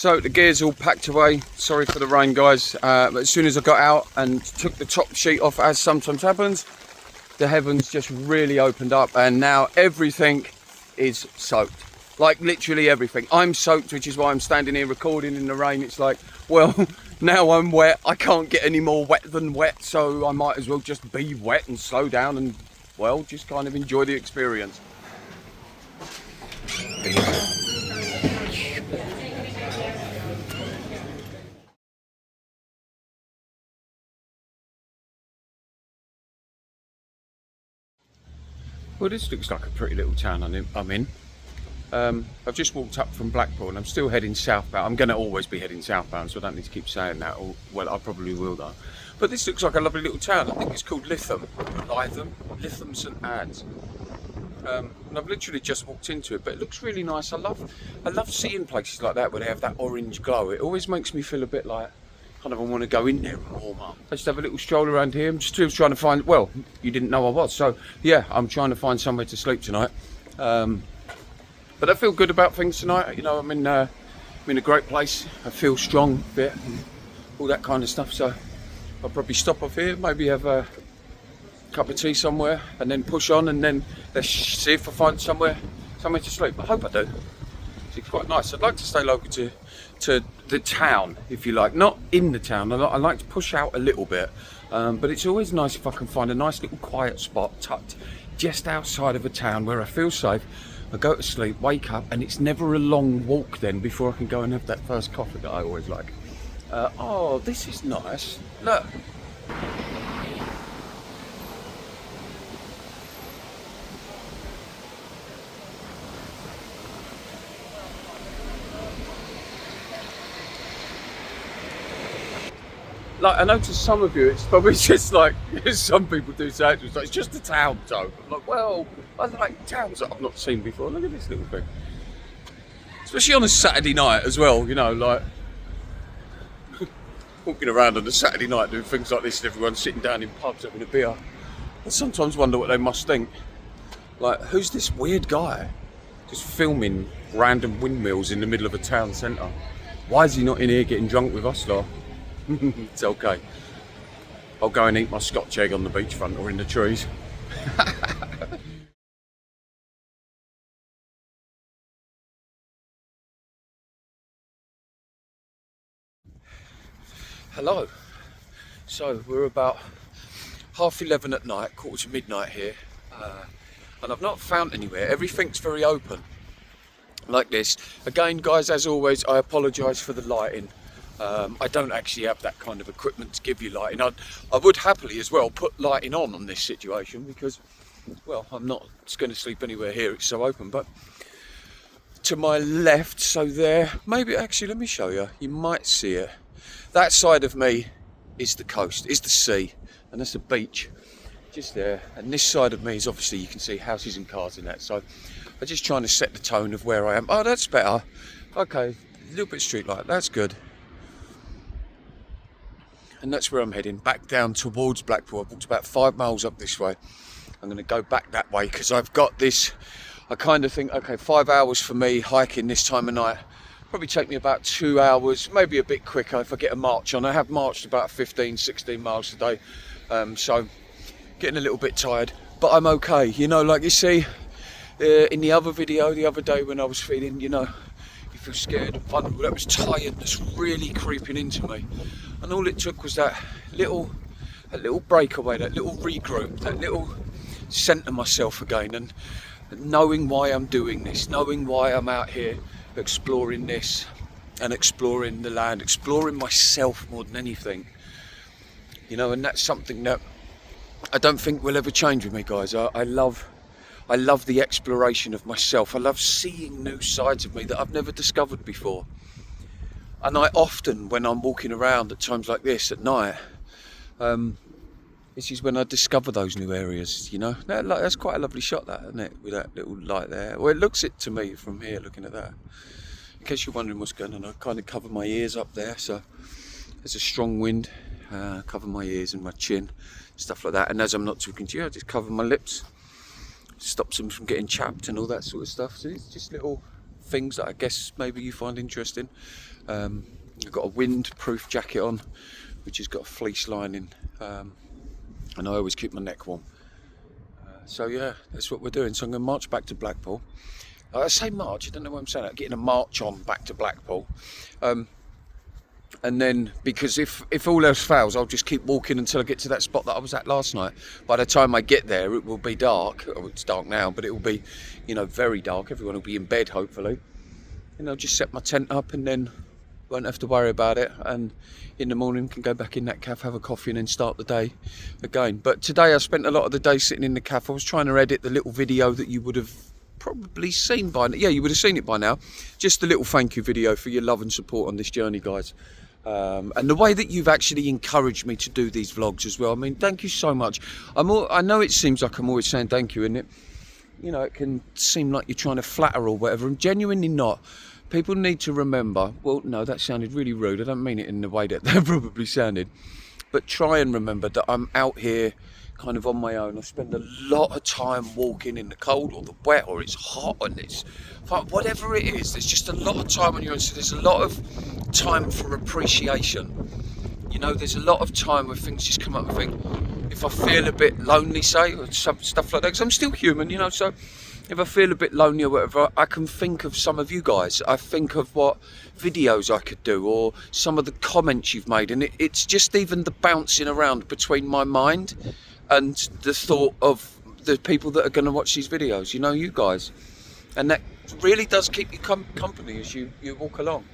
So the gear's all packed away. Sorry for the rain, guys. But as soon as I got out and took the top sheet off, as sometimes happens, the heavens just really opened up, and now everything is soaked. Like literally everything. I'm soaked, which is why I'm standing here recording in the rain. It's like, well, now I'm wet. I can't get any more wet than wet, so I might as well just be wet and slow down and, well, just kind of enjoy the experience. Well, this looks like a pretty little town I'm in. I've just walked up from Blackpool and I'm still heading southbound. I'm going to always be heading southbound, so I don't need to keep saying that. Or, well, I probably will though. But this looks like a lovely little town. I think it's called Lytham. Lytham St Anne's. And I've literally just walked into it, but it looks really nice. I love seeing places like that where they have that orange glow. It always makes me feel a bit like, kind of I want to go in there and warm up. I just have a little stroll around here. I'm just still trying to find, well, you didn't know I was, so yeah, I'm trying to find somewhere to sleep tonight. But I feel good about things tonight. You know, I'm in a great place. I feel strong, fit, and all that kind of stuff. So I'll probably stop off here, maybe have a cup of tea somewhere, and then push on, and then let's see if I find somewhere to sleep. I hope I do. It's quite nice. I'd like to stay local to the town, if you like, not in the town. I like to push out a little bit, but it's always nice if I can find a nice little quiet spot tucked just outside of a town where I feel safe. I go to sleep, wake up, and it's never a long walk then before I can go and have that first coffee that I always like. Oh, this is nice. Look. Like, I noticed some of you, it's probably just like, some people do say it's just a town, Joe. I'm like, well, I like towns that I've not seen before. Look at this little thing. Especially on a Saturday night as well, you know, like, walking around on a Saturday night doing things like this and everyone sitting down in pubs having a beer. I sometimes wonder what they must think. Like, who's this weird guy just filming random windmills in the middle of a town centre? Why is he not in here getting drunk with us lot? It's okay. I'll go and eat my Scotch egg on the beachfront or in the trees. Hello. So we're about 11:30 at night, quarter to midnight here, and I've not found anywhere. Everything's very open like this. Again, guys, as always, I apologise for the lighting. I don't actually have that kind of equipment to give you lighting. I would happily as well put lighting on this situation because, well, I'm not going to sleep anywhere here, it's so open. But to my left, so there, maybe actually, let me show you, you might see it. That side of me is the coast, is the sea, and that's the beach just there. And this side of me is obviously, you can see houses and cars in that. So I'm just trying to set the tone of where I am. Oh, that's better. Okay, a little bit street light, that's good. And that's where I'm heading, back down towards Blackpool. I've walked about 5 miles up this way. I'm going to go back that way because I've got this, I kind of think, okay, 5 hours for me hiking this time of night. Probably take me about 2 hours, maybe a bit quicker if I get a march on. I have marched about 15, 16 miles a day. So getting a little bit tired, but I'm okay. You know, like you see in the other video the other day when I was feeling, you know, you feel scared and vulnerable. That was tiredness really creeping into me. And all it took was that little breakaway, that little regroup, that little centre myself again, and knowing why I'm doing this, knowing why I'm out here exploring this and exploring the land, exploring myself more than anything. You know, and that's something that I don't think will ever change with me, guys. I love the exploration of myself. I love seeing new sides of me that I've never discovered before. And I often, when I'm walking around at times like this at night, this is when I discover those new areas, you know. That's quite a lovely shot, that, isn't it? With that little light there. Well, it looks it to me from here, looking at that. In case you're wondering what's going on, I kind of cover my ears up there, so there's a strong wind. Cover my ears and my chin, stuff like that. And as I'm not talking to you, I just cover my lips. Stops them from getting chapped and all that sort of stuff. So it's just little things that I guess maybe you find interesting. I've got a wind-proof jacket on, which has got a fleece lining, and I always keep my neck warm. So yeah, that's what we're doing. So I'm going to march back to Blackpool. I say march, I don't know what I'm saying. I'm getting a march on back to Blackpool. And then, because if all else fails, I'll just keep walking until I get to that spot that I was at last night. By the time I get there, it will be dark. Oh, it's dark now, but it will be, you know, very dark. Everyone will be in bed, hopefully. And I'll just set my tent up and then won't have to worry about it. And in the morning, can go back in that cafe, have a coffee, and then start the day again. But today, I spent a lot of the day sitting in the cafe. I was trying to edit the little video that you would have probably seen by now. Yeah, you would have seen it by now. Just a little thank you video for your love and support on this journey, guys. And the way that you've actually encouraged me to do these vlogs as well. I mean, thank you so much. I know it seems like I'm always saying thank you, and it can seem like you're trying to flatter or whatever. I'm genuinely not. People need to remember, well, no, that sounded really rude. I don't mean it in the way that they probably sounded. But try and remember that I'm out here kind of on my own. I spend a lot of time walking in the cold or the wet, or it's hot and it's whatever it is. There's just a lot of time on your own. So there's a lot of time for appreciation. You know, there's a lot of time where things just come up and think, if I feel a bit lonely, say, or some stuff like that, because I'm still human, you know, so if I feel a bit lonely or whatever, I can think of some of you guys. I think of what videos I could do, or some of the comments you've made, and it's just even the bouncing around between my mind and the thought of the people that are going to watch these videos, you know, you guys. And that really does keep you company as you walk along.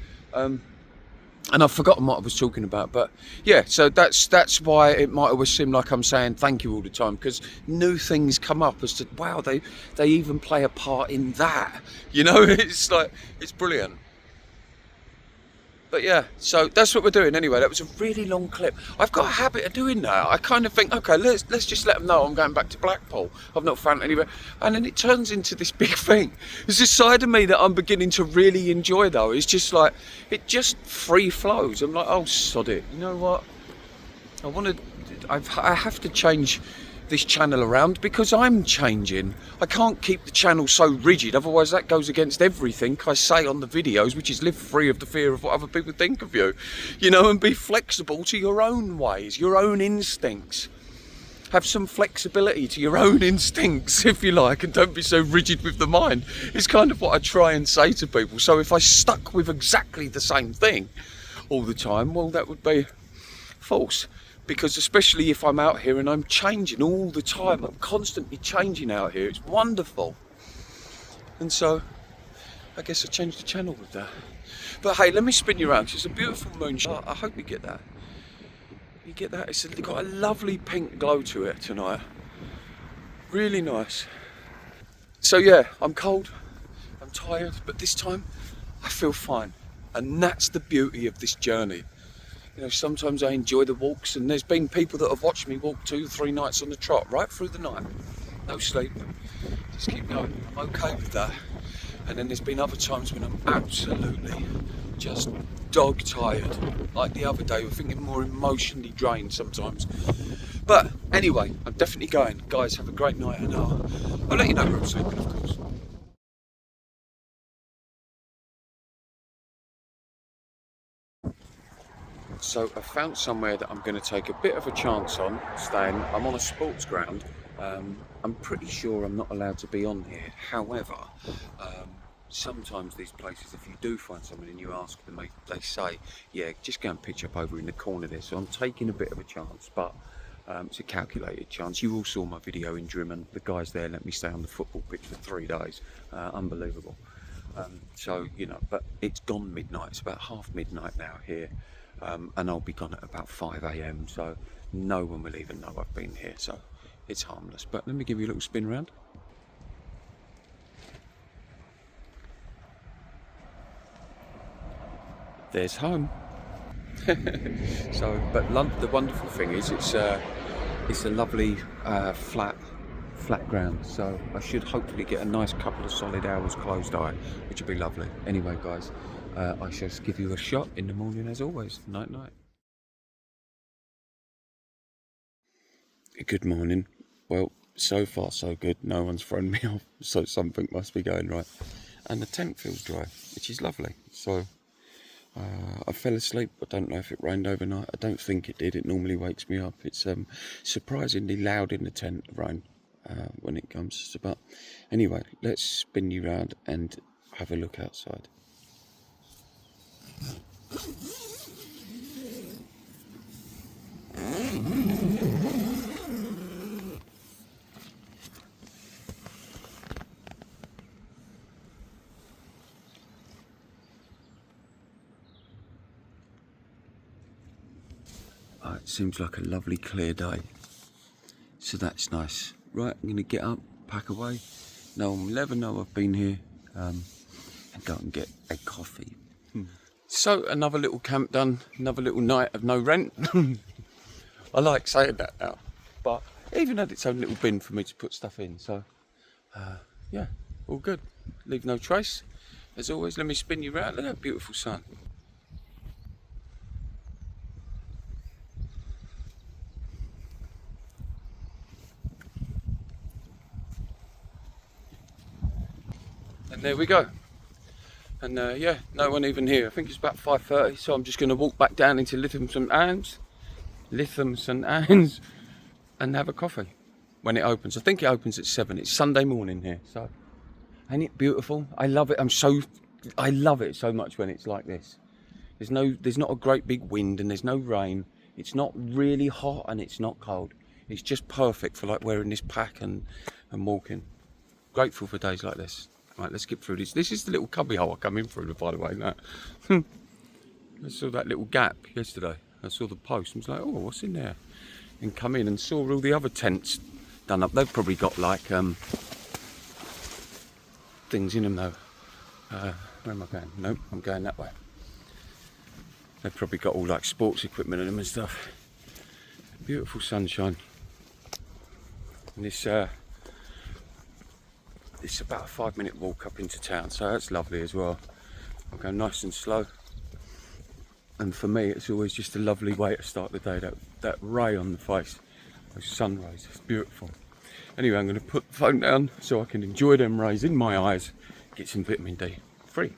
And I've forgotten what I was talking about, but yeah, so that's why it might always seem like I'm saying thank you all the time, because new things come up as to, wow, they even play a part in that, you know. It's like, it's brilliant. But yeah, so that's what we're doing anyway. That was a really long clip. I've got a habit of doing that. I kind of think, okay, let's just let them know I'm going back to Blackpool. I've not found anywhere. And then it turns into this big thing. There's this side of me that I'm beginning to really enjoy, though. It's just like, it just free flows. I'm like, oh, sod it. You know what? I have to change this channel around because I'm changing. I can't keep the channel so rigid, otherwise that goes against everything I say on the videos, which is live free of the fear of what other people think of you, you know, and be flexible to your own ways, your own instincts. Have some flexibility to your own instincts, if you like, and don't be so rigid with the mind. It's kind of what I try and say to people. So if I stuck with exactly the same thing all the time, well, that would be false. Because especially if I'm out here and I'm changing all the time, I'm constantly changing out here, it's wonderful. And so I guess I changed the channel with that. But hey, let me spin you around, 'cause it's a beautiful moon shot. I hope you get that. You get that? It's got a lovely pink glow to it tonight. Really nice. So yeah, I'm cold, I'm tired, but this time I feel fine. And that's the beauty of this journey. You know, sometimes I enjoy the walks, and there's been people that have watched me walk 2-3 nights on the trot, right through the night. No sleep, just keep going. I'm okay with that. And then there's been other times when I'm absolutely just dog tired. Like the other day, we're thinking more emotionally drained sometimes. But anyway, I'm definitely going. Guys, have a great night, and I'll let you know where I'm sleeping, of course. So I found somewhere that I'm going to take a bit of a chance on staying. I'm on a sports ground. I'm pretty sure I'm not allowed to be on here. However, sometimes these places, if you do find someone and you ask them, they say, yeah, just go and pitch up over in the corner there. So I'm taking a bit of a chance, but it's a calculated chance. You all saw my video in Drimmen. The guys there let me stay on the football pitch for 3 days. Unbelievable. So, you know, but it's gone midnight. It's about half midnight now here. And I'll be gone at about 5 AM, so no one will even know I've been here, so it's harmless. But let me give you a little spin round. There's home. So, but the wonderful thing is it's a lovely flat ground, so I should hopefully get a nice couple of solid hours closed eye, which would be lovely. Anyway, guys, I shall give you a shot in the morning as always. Night night. Good morning. Well, so far so good. No one's thrown me off, so something must be going right. and the tent feels dry, which is lovely. So I fell asleep. I don't know if it rained overnight. I don't think it did. It normally wakes me up. It's surprisingly loud in the tent, rain, when it comes. So, but anyway, let's spin you round and have a look outside. It seems like a lovely clear day, so that's nice. Right, I'm going to get up, pack away. No one will ever know I've been here, and go and get a coffee. So another little camp done, another little night of no rent. I like saying that now, but it even had its own little bin for me to put stuff in. So yeah, all good. Leave no trace. As always, let me spin you round. Look at that beautiful sun. And there we go. And yeah, no one even here. I think it's about 5:30, so I'm just going to walk back down into Lytham St Anne's and have a coffee when it opens. I think it opens at 7. It's Sunday morning here, so ain't it beautiful? I love it. I love it so much when it's like this. There's not a great big wind and there's no rain. It's not really hot and it's not cold. It's just perfect for like wearing this pack and walking. Grateful for days like this. Right, let's get through this. This is the little cubby hole I come in through, by the way. That. I saw that little gap yesterday. I saw the post and was like, oh, what's in there? And come in and saw all the other tents done up. They've probably got like things in them though. Where am I going? Nope, I'm going that way. They've probably got all like sports equipment in them and stuff. Beautiful sunshine. And it's about a 5-minute walk up into town, so that's lovely as well. I'll go nice and slow. And for me, it's always just a lovely way to start the day. That ray on the face, those sun rays, it's beautiful. Anyway, I'm going to put the phone down so I can enjoy them rays in my eyes, get some vitamin D. Free.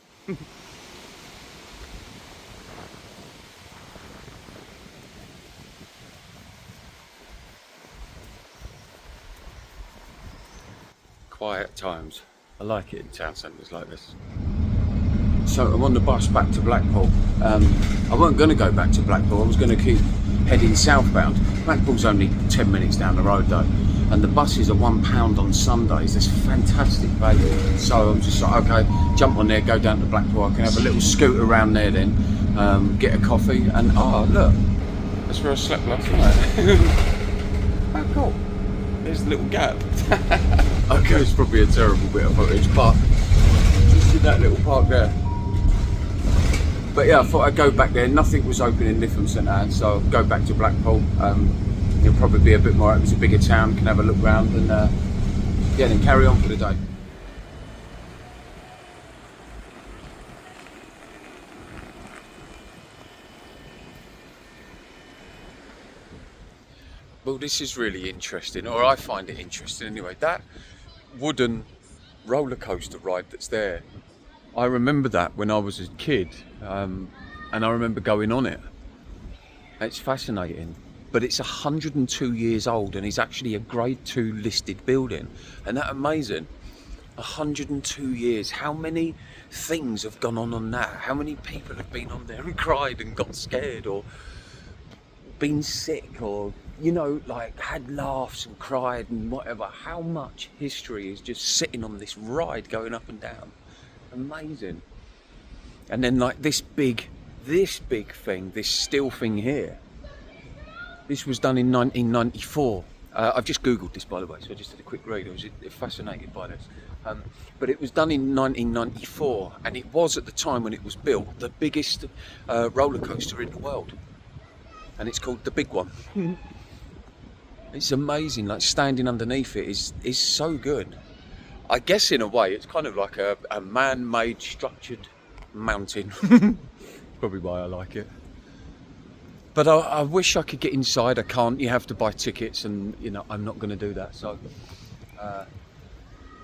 Quiet times. I like it in town centres like this. So I'm on the bus back to Blackpool. I wasn't going to go back to Blackpool. I was going to keep heading southbound. Blackpool's only 10 minutes down the road though, and the buses are £1 on Sundays. That's fantastic value. So I'm just like, okay, jump on there, go down to Blackpool. I can have a little scoot around there then, get a coffee, and look, that's where I slept last night. How cool. There's a little gap. Okay, it's probably a terrible bit of footage, but just in that little park there. But yeah, I thought I'd go back there. Nothing was open in Lytham St Anne's, so I'll go back to Blackpool. It'll probably be a bit more, it's a bigger town, can have a look round and yeah, then carry on for the day. Well, this is really interesting, or I find it interesting anyway. That wooden roller coaster ride that's there, I remember that when I was a kid, and I remember going on it. It's fascinating, but it's 102 years old and it's actually a grade 2 listed building. And that amazing, 102 years. How many things have gone on that? How many people have been on there and cried and got scared or been sick or, you know, like had laughs and cried and whatever. How much history is just sitting on this ride going up and down. Amazing. And then like this big thing, this steel thing here, this was done in 1994. I've just googled this, by the way, so I just did a quick read. I was fascinated by this, but it was done in 1994, and it was at the time when it was built the biggest roller coaster in the world, and it's called the Big One. It's amazing. Like standing underneath it is so good. I guess in a way it's kind of like a man-made structured mountain. Probably why I like it. But I wish I could get inside. I can't. You have to buy tickets, and you know I'm not going to do that. So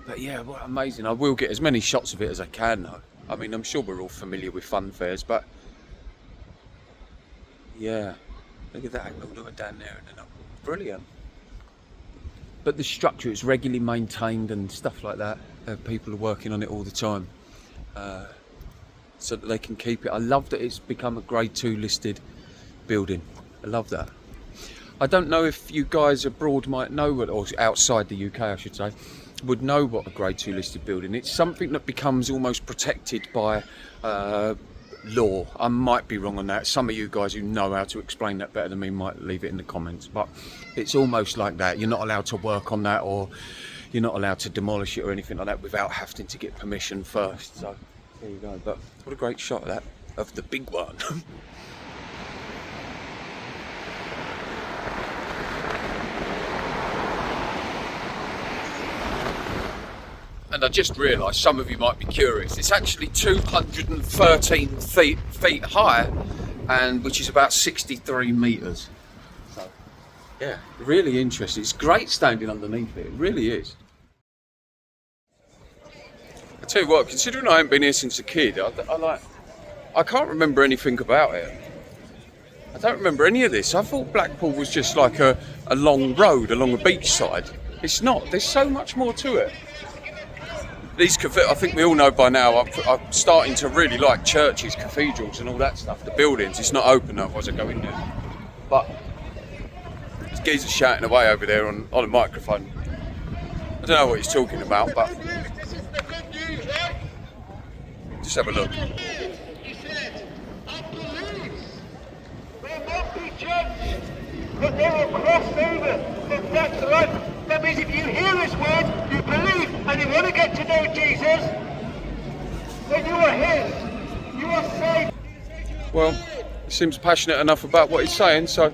But yeah, what amazing. I will get as many shots of it as I can though. I mean, I'm sure we're all familiar with fun fairs, but yeah, look at that, look down there and then up. Brilliant. But the structure is regularly maintained and stuff like that. People are working on it all the time, so that they can keep it. I love that it's become a grade 2 listed building. I love that. I don't know if you guys abroad might know what, or outside the UK I should say, would know what a grade 2 listed building. It's something that becomes almost protected by law. I might be wrong on that. Some of you guys who know how to explain that better than me might leave it in the comments, but it's almost like that. You're not allowed to work on that, or you're not allowed to demolish it or anything like that without having to get permission first. So there you go. But what a great shot of that, of the big one. And I just realised some of you might be curious. It's actually 213 feet high, and which is about 63 metres. So, yeah, really interesting. It's great standing underneath it. It really is. I tell you what, considering I haven't been here since a kid, I can't remember anything about it. I don't remember any of this. I thought Blackpool was just like a long road along a beachside. It's not. There's so much more to it. I think we all know by now, I'm starting to really like churches, cathedrals and all that stuff, the buildings. It's not open, otherwise I go in there. But this geezer's shouting away over there on a microphone. I don't know what he's talking about, but just have a look. He said, I believe will not be judged, but they will cross over from death to life. That means if you hear his word, you believe, and you want to get to know Jesus, then you are his. You are saved. Well, he seems passionate enough about what he's saying, so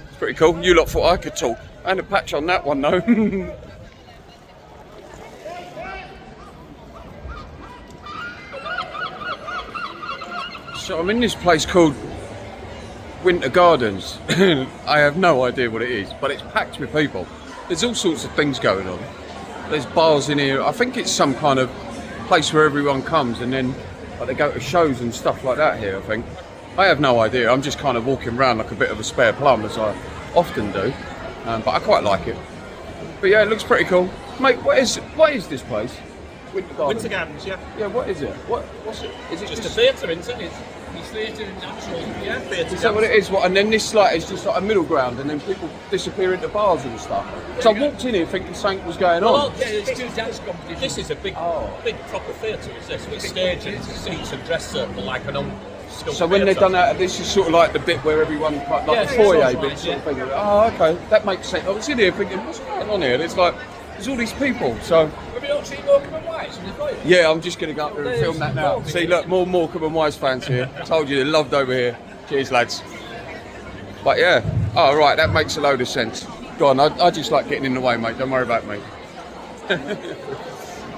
it's pretty cool. You lot thought I could talk. And a patch on that one though. So I'm in this place called Winter Gardens. I have no idea what it is, but it's packed with people. There's all sorts of things going on. There's bars in here. I think it's some kind of place where everyone comes, and then like, they go to shows and stuff like that here, I think. I have no idea. I'm just kind of walking around like a bit of a spare plum, as I often do. But I quite like it. But yeah, it looks pretty cool. Mate, what is this place? Winter Gardens. Winter Gardens, yeah. Yeah, what is it? What's it? Is it Just a theatre, isn't it? It's theatre and natural, yeah, theatre. Is that what it is? What? And then this like is just like a middle ground, and then people disappear into bars and stuff. So I walked in here thinking something was going on. Well, yeah, it's 2 dance competitions. This is a big proper theatre, is this? With stages, seats and dress circle like an old school. So when they're done out, this is sort of like the bit where everyone like the foyer bit sort of thing. Oh, okay, that makes sense. I was in here thinking, what's going on here? And it's like there's all these people. So. Have you not seen Morecambe and Wise in the foyer? Yeah, I'm just going to go up there and film that now. See, look, more Morecambe and Wise fans here. Told you, they're loved over here. Cheers, lads. But yeah, oh right, that makes a load of sense. Go on, I just like getting in the way, mate. Don't worry about me.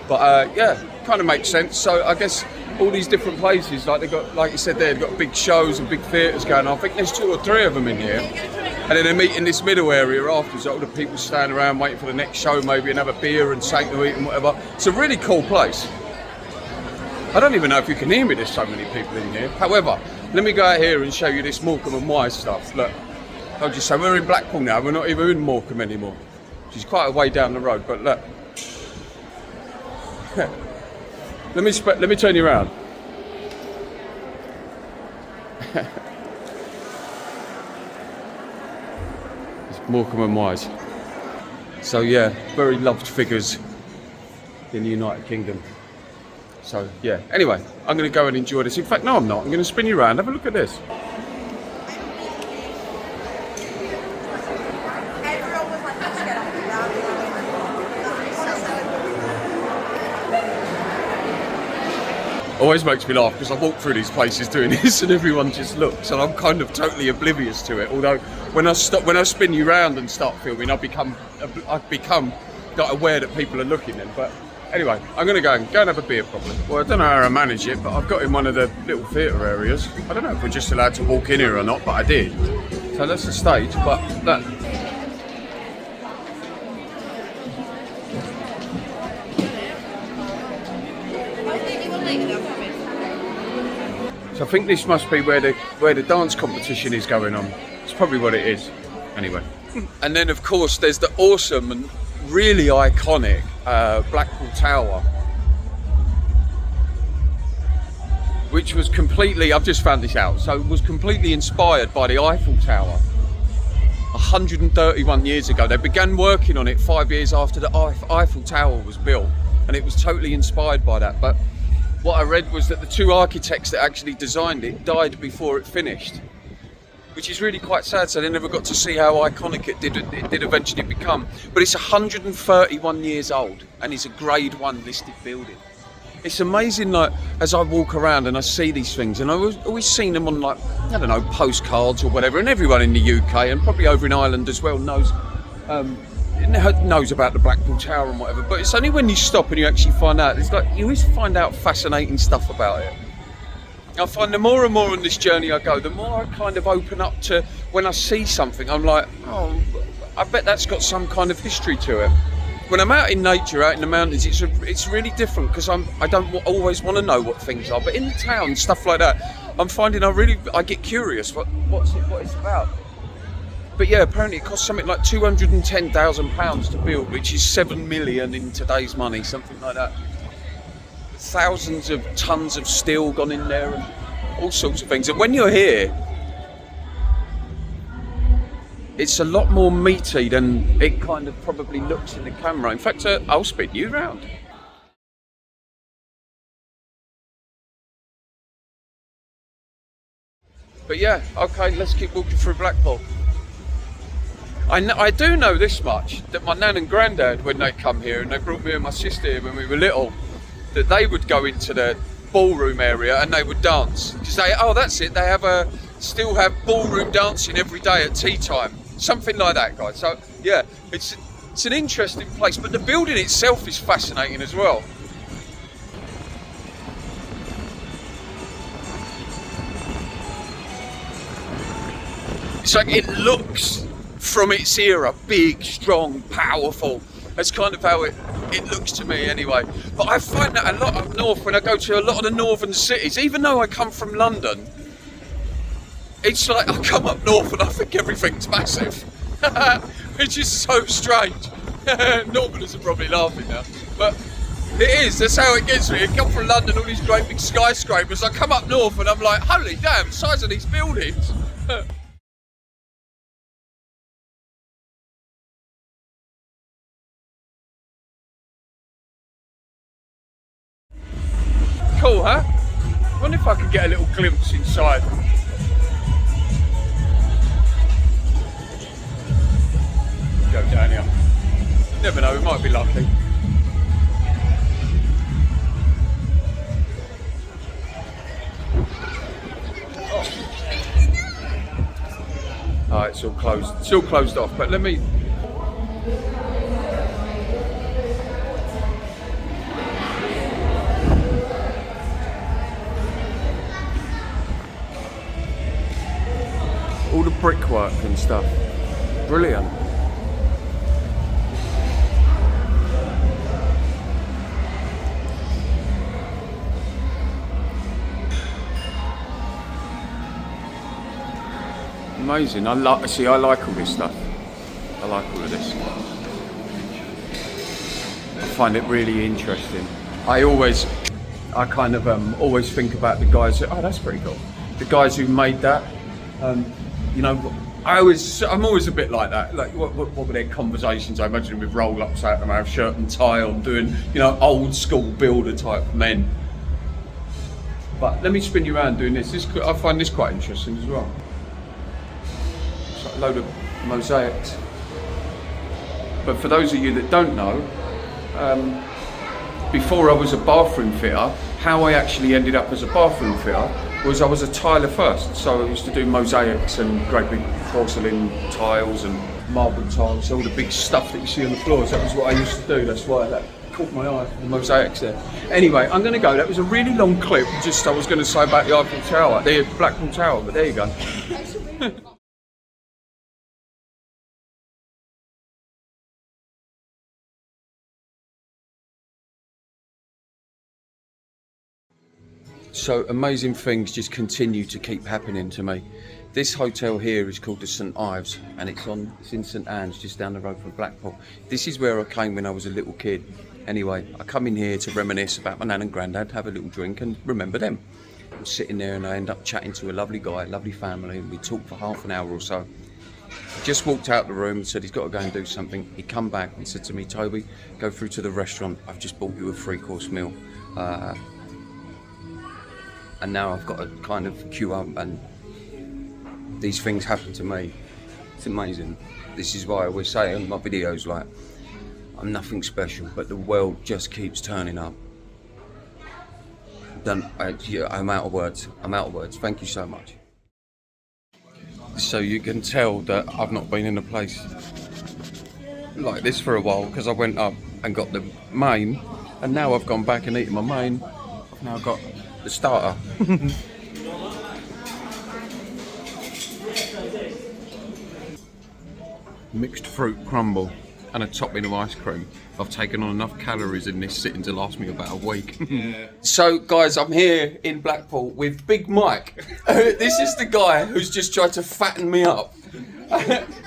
But yeah, kind of makes sense. So I guess all these different places, like they got, like you said, they've got big shows and big theatres going on. I think there's 2 or 3 of them in here. And then they meet in this middle area afterwards. All the people stand around waiting for the next show, maybe, and have a beer and something to eat and whatever. It's a really cool place. I don't even know if you can hear me. There's so many people in here. However, let me go out here and show you this Morecambe and Wise stuff. Look, I'll just say we're in Blackpool now. We're not even in Morecambe anymore, which is quite a way down the road. But look, let me turn you around. Morecambe and Wise. So yeah, very loved figures in the United Kingdom. So yeah, anyway, I'm going to go and enjoy this. In fact, no I'm not. I'm going to spin you around. Have a look at this. Always makes me laugh because I walk through these places doing this and everyone just looks, and I'm kind of totally oblivious to it. Although when I spin you round and start filming, I become like aware that people are looking then. But anyway, I'm going to go and have a beer probably. Well, I don't know how I manage it, but I've got in one of the little theatre areas. I don't know if we're just allowed to walk in here or not, but I did. So that's the stage. But that. So I think this must be where the dance competition is going on. It's probably what it is. Anyway. And then of course there's the awesome and really iconic Blackpool Tower, which was completely, I've just found this out, so it was completely inspired by the Eiffel Tower 131 years ago. They began working on it 5 years after the Eiffel Tower was built, and it was totally inspired by that. But what I read was that the two architects that actually designed it died before it finished, which is really quite sad, so they never got to see how iconic it did eventually become. But it's 131 years old, and it's a Grade 1 listed building. It's amazing, like, as I walk around and I see these things, and I've always seen them on, like, I don't know, postcards or whatever, and everyone in the UK, and probably over in Ireland as well, knows about the Blackpool Tower and whatever, but it's only when you stop and you actually find out, it's like, you always find out fascinating stuff about it. I find the more and more on this journey I go, the more I kind of open up to, when I see something, I'm like, oh, I bet that's got some kind of history to it. When I'm out in nature, out in the mountains, it's really different, because I don't always want to know what things are, but in the town, stuff like that, I'm finding I get curious what it's about. But yeah, apparently it costs something like £210,000 to build, which is 7 million in today's money, something like that. Thousands of tons of steel gone in there and all sorts of things. And when you're here, it's a lot more meaty than it kind of probably looks in the camera. In fact, I'll spin you round. But yeah, okay, let's keep walking through Blackpool. I do know this much, that my nan and granddad, when they come here, and they brought me and my sister here when we were little, that they would go into the ballroom area and they would dance. Because that's it, they still have ballroom dancing every day at tea time. Something like that, guys. So yeah, it's an interesting place, but the building itself is fascinating as well. It's like, it looks from its era big, strong, powerful. That's kind of how it looks to me anyway. But I find that a lot up north, when I go to a lot of the northern cities, even though I come from London, it's like I come up north and I think everything's massive, which is so strange. Northerners are probably laughing now, but it is, that's how it gets me. I come from London, all these great big skyscrapers, I come up north and I'm like, holy damn, the size of these buildings. Cool, huh? I wonder if I could get a little glimpse inside. Go down here. Never know, we might be lucky. Oh, it's all closed. It's all closed off, but let me... all the brickwork and stuff. Brilliant. Amazing. I like all this stuff. I like all of this. I find it really interesting. I kind of always think about the guys that, oh, that's pretty cool. The guys who made that. You know, I'm always a bit like that. Like, what were their conversations? I imagine with roll-ups out, and I have shirt and tie on, doing, you know, old school builder type men. But let me spin you around doing this. I find this quite interesting as well. It's like a load of mosaics. But for those of you that don't know, before I was a bathroom fitter, how I actually ended up as a bathroom fitter was I was a tiler first. So I used to do mosaics and great big porcelain tiles and marble tiles, all the big stuff that you see on the floors. That was what I used to do. That's why that caught my eye, the mosaics there. Anyway, I'm going to go. That was a really long clip. Just I was going to say about the Eiffel Tower, the Blackpool Tower, but there you go. So amazing things just continue to keep happening to me. This hotel here is called the St Ives, and it's in St Anne's, just down the road from Blackpool. This is where I came when I was a little kid. Anyway, I come in here to reminisce about my nan and granddad, have a little drink and remember them. I'm sitting there and I end up chatting to a lovely guy, lovely family, and we talk for half an hour or so. He just walked out the room and said he's got to go and do something. He come back and said to me, Toby, go through to the restaurant. I've just bought you a 3-course meal. And now I've got to kind of queue up, and these things happen to me. It's amazing. This is why I always say in my videos, like, I'm nothing special, but the world just keeps turning up. I'm out of words. Thank you so much. So you can tell that I've not been in a place like this for a while, because I went up and got the main, and now I've gone back and eaten my main. I've now got the starter. Mixed fruit crumble and a topping of ice cream. I've taken on enough calories in this sitting to last me about a week. So guys, I'm here in Blackpool with Big Mike. This is the guy who's just tried to fatten me up.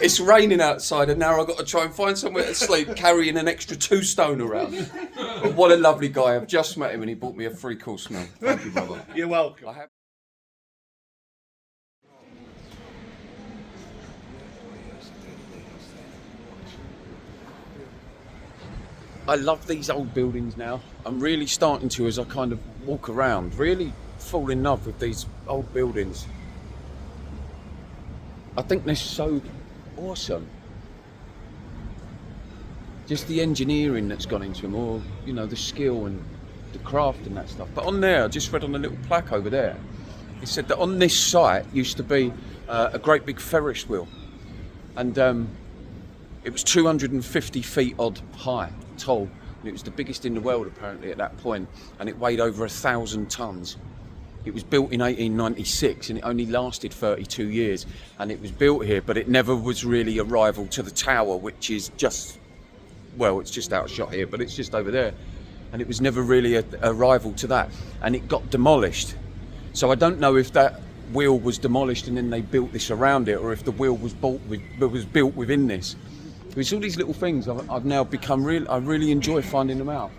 It's raining outside and now I've got to try and find somewhere to sleep carrying an extra 2 stone around. But what a lovely guy. I've just met him and he bought me a 3-course meal. Thank you, brother. You're welcome. I love these old buildings now. I'm really starting to, as I kind of walk around, really fall in love with these old buildings. I think they're so awesome. Just the engineering that's gone into them, or, you know, the skill and the craft and that stuff. But on there, I just read on a little plaque over there, it said that on this site used to be a great big Ferris wheel. And it was 250 feet odd high, tall. And it was the biggest in the world apparently at that point. And it weighed over 1,000 tons. It was built in 1896 and it only lasted 32 years. And it was built here, but it never was really a rival to the tower, which is just, well, it's just outshot here, but it's just over there. And it was never really a rival to that. And it got demolished. So I don't know if that wheel was demolished and then they built this around it, or if the wheel was built within this. It's all these little things I've now become I really enjoy finding them out.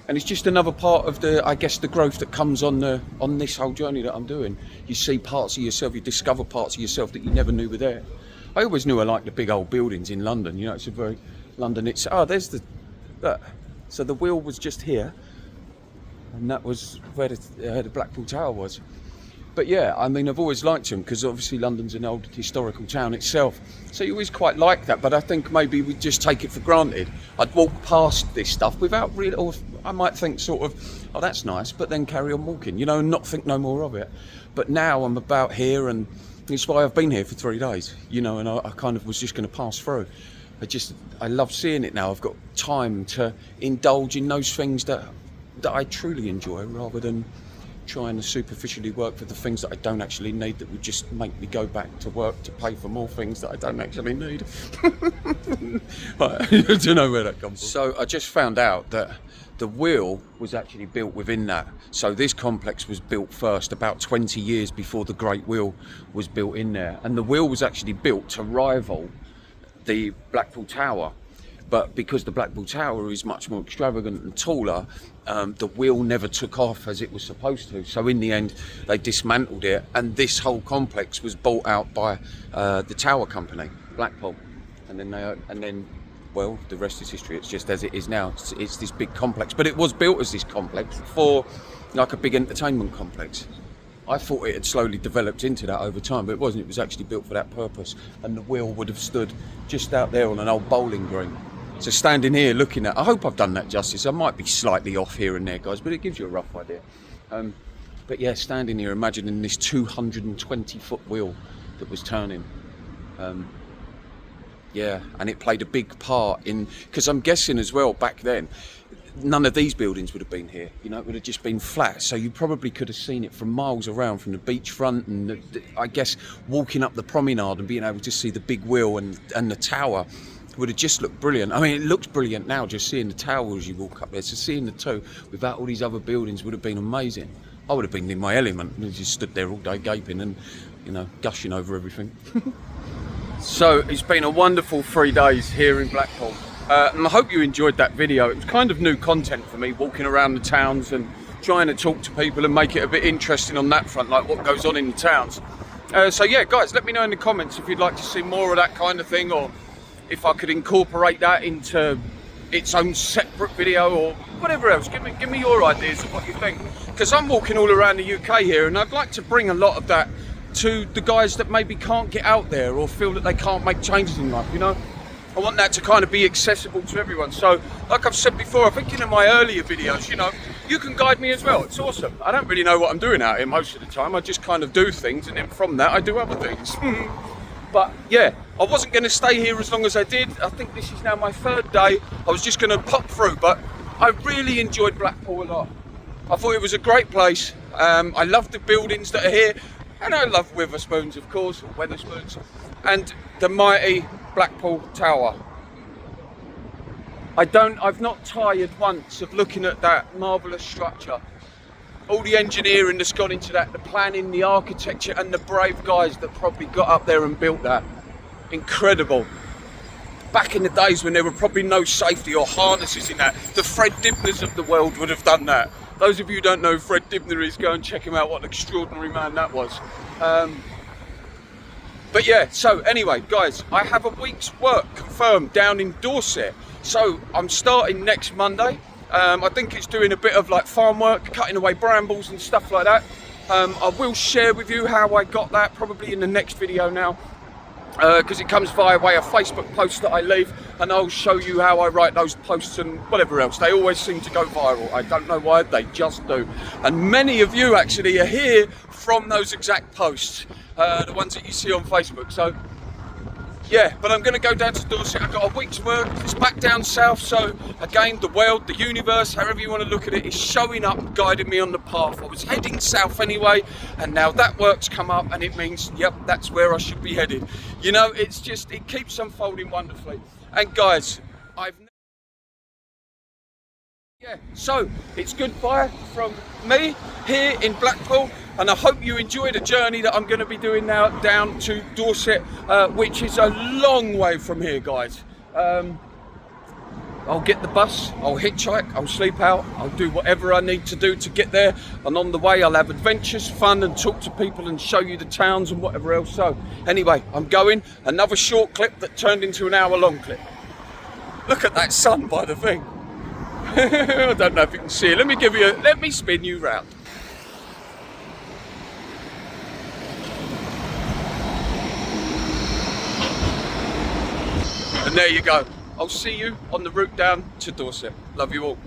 And it's just another part of the, I guess, the growth that comes on this whole journey that I'm doing. You see parts of yourself, you discover parts of yourself that you never knew were there. I always knew I liked the big old buildings in London. You know, it's a very London. It's there's the so the wheel was just here, and that was where the Blackpool Tower was. But yeah, I mean, I've always liked them because obviously London's an old historical town itself. So you always quite like that, but I think maybe we just take it for granted. I'd walk past this stuff without really, or I might think sort of, oh, that's nice, but then carry on walking, you know, and not think no more of it. But now I'm about here, and it's why I've been here for 3 days, you know, and I kind of was just going to pass through. I love seeing it now. I've got time to indulge in those things that I truly enjoy, rather than trying to superficially work for the things that I don't actually need, that would just make me go back to work to pay for more things that I don't actually need. I don't know where that comes from. So I just found out that the wheel was actually built within that. So this complex was built first, about 20 years before the Great Wheel was built in there. And the wheel was actually built to rival the Blackpool Tower. But because the Blackpool Tower is much more extravagant and taller, the wheel never took off as it was supposed to. So in the end, they dismantled it, and this whole complex was bought out by the Tower Company, Blackpool. And then, well, the rest is history. It's just as it is now. It's this big complex, but it was built as this complex for like a big entertainment complex. I thought it had slowly developed into that over time, but it wasn't. It was actually built for that purpose, and the wheel would have stood just out there on an old bowling green. So standing here looking at, I hope I've done that justice. I might be slightly off here and there, guys, but it gives you a rough idea. But yeah, standing here imagining this 220-foot wheel that was turning. Yeah, and it played a big part in, because I'm guessing as well back then, none of these buildings would have been here. You know, it would have just been flat. So you probably could have seen it from miles around, from the beachfront, and I guess walking up the promenade and being able to see the big wheel and the tower would have just looked brilliant. I mean, it looks brilliant now, just seeing the tower as you walk up there. So seeing the two without all these other buildings would have been amazing. I would have been in my element and just stood there all day gaping and, you know, gushing over everything. So it's been a wonderful 3 days here in Blackpool. And I hope you enjoyed that video. It was kind of new content for me, walking around the towns and trying to talk to people and make it a bit interesting on that front, like what goes on in the towns. So yeah, guys, let me know in the comments if you'd like to see more of that kind of thing, or if I could incorporate that into its own separate video or whatever else. Give me your ideas of what you think, because I'm walking all around the UK here and I'd like to bring a lot of that to the guys that maybe can't get out there or feel that they can't make changes in life, you know. I want that to kind of be accessible to everyone. So like I've said before, I think in my earlier videos, you know, you can guide me as well. It's awesome. I don't really know what I'm doing out here most of the time. I just kind of do things, and then from that I do other things. But yeah, I wasn't going to stay here as long as I did. I think this is now my 3rd day. I was just going to pop through, but I really enjoyed Blackpool a lot. I thought it was a great place. I love the buildings that are here, and I love Witherspoons, of course, or Wetherspoons, and the mighty Blackpool Tower. I've not tired once of looking at that marvellous structure. All the engineering that's gone into that, the planning, the architecture, and the brave guys that probably got up there and built that. Incredible. Back in the days when there were probably no safety or harnesses in that, the Fred Dibners of the world would have done that. Those of you who don't know who Fred Dibner is, go and check him out. What an extraordinary man that was. But yeah, so anyway, guys, I have a week's work confirmed down in Dorset. So I'm starting next Monday. I think it's doing a bit of like farm work, cutting away brambles and stuff like that. I will share with you how I got that probably in the next video now, because it comes via way a Facebook post that I leave, and I'll show you how I write those posts and whatever else. They always seem to go viral. I don't know why, they just do. And many of you actually are here from those exact posts, the ones that you see on Facebook. So yeah, but I'm going to go down to Dorset. I've got a week's work. It's back down south, so again, the world, the universe, however you want to look at it, is showing up, guiding me on the path. I was heading south anyway, and now that work's come up, and it means, yep, that's where I should be headed. You know, it's just, it keeps unfolding wonderfully. And guys, yeah, so it's goodbye from me here in Blackpool, and I hope you enjoy the journey that I'm going to be doing now down to Dorset, which is a long way from here, guys. I'll get the bus, I'll hitchhike, I'll sleep out, I'll do whatever I need to do to get there, and on the way I'll have adventures, fun, and talk to people and show you the towns and whatever else. So anyway, I'm going. Another short clip that turned into an hour-long clip. Look at that sun by the thing. I don't know if you can see it. Let me spin you round. And there you go. I'll see you on the route down to Dorset. Love you all.